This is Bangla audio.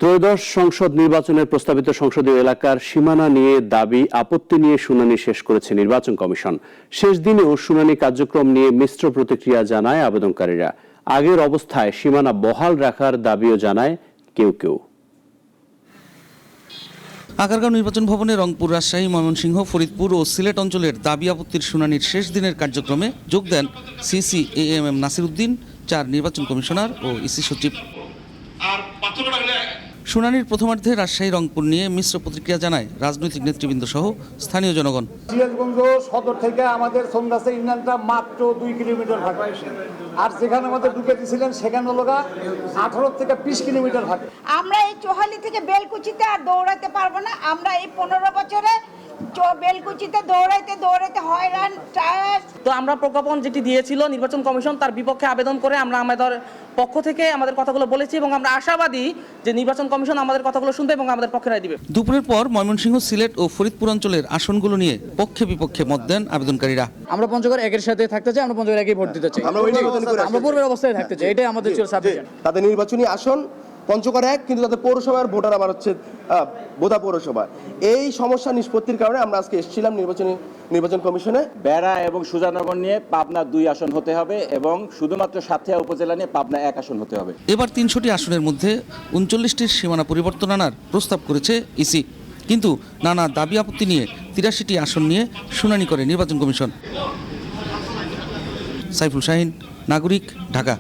ত্রয়োদশ সংসদ নির্বাচনের প্রস্তাবিত সংসদীয় এলাকার সীমানা নিয়ে দাবি আপত্তি নিয়ে শুনানি শেষ করেছে নির্বাচন কমিশন। শেষ দিনেও শুনানি কার্যক্রম নিয়ে মিশ্র প্রতিক্রিয়া জানায় আবেদনকারীরা। আগের অবস্থায় সীমানা বহাল রাখার দাবিও জানায় কেউ কেউ। আগারগাঁও নির্বাচন ভবনে রংপুর, রাজশাহী, ময়মনসিংহ, ফরিদপুর ও সিলেট অঞ্চলের দাবি আপত্তির শুনানির শেষ দিনের কার্যক্রমে যোগ দেন সিসি এএমএম নাসির উদ্দিন, 4 নির্বাচন কমিশনার ও ইসি সচিব। শুনানির প্রথমার্ধে রাজশাহী, রংপুর নিয়ে মিশ্র প্রতিক্রিয়া জানায় রাজনৈতিক নেতৃবৃন্দ সহ স্থানীয় জনগণ। সিরাজগঞ্জ সদর থেকে আমাদের সোমগাছা ইউনিয়নটা মাত্র 2 কিলোমিটার থাকে, আর যেখানে আমাদের ঢুকে দিয়েছিলেন সেখানে হলো 18 থেকে 20 কিলোমিটার থাকে। আমরা এই চোহালি থেকে বেলকুচিতে আর দৌড়াতে পারবো না। আমরা এই 15 বছরে বেলকুচিতে দৌড়াইতে হয়রান টায়ার। তো আমরা প্রজ্ঞাপন যেটি দিয়েছিল নির্বাচন কমিশন, তার বিপক্ষে আবেদন করে আমরা আমাদের পক্ষ থেকে আমাদের কথাগুলো বলেছি এবং আমরা আশাবাদী যে নির্বাচন কমিশন আমাদের কথাগুলো শুনবে এবং আমাদের পক্ষে রায় দিবে। দুপুরের পর ময়মনসিংহ, সিলেট ও ফরিদপুর অঞ্চলের আসনগুলো নিয়ে পক্ষে বিপক্ষে মত দেন আবেদনকারীরা। আমরা পঞ্চগড় একের সাথে থাকতে চাই, আমরা পঞ্চগড় একই ভোট দিতে চাই, আমরা পূর্বের অবস্থায় থাকতে চাই, এটাই আমাদের ছিল সাবজেক্ট। তাদের নির্বাচনী আসন পঞ্চগড় 1, কিন্তু তাদের পৌরসভার ভোটার আবার হচ্ছে বোদা পৌরসভা। এই সমস্যা নিষ্পত্তির কারণে আমরা আজকে এসেছিলাম নির্বাচন কমিশনে। বেড়া এবং সুজানগর নিয়ে পাবনা 2 আসন হতে হবে এবং শুধুমাত্র সাতক্ষীরা উপজেলা নিয়ে পাবনা 1 আসন হতে হবে। এবার 300টি আসনের মধ্যে 39টির সীমানা পরিবর্তন আনার প্রস্তাব করেছে ইসি, কিন্তু নানা দাবি আপত্তি নিয়ে 83টি আসন নিয়ে শুনানি করে নির্বাচন কমিশন। সাইফুল শাহিন, নাগরিক, ঢাকা।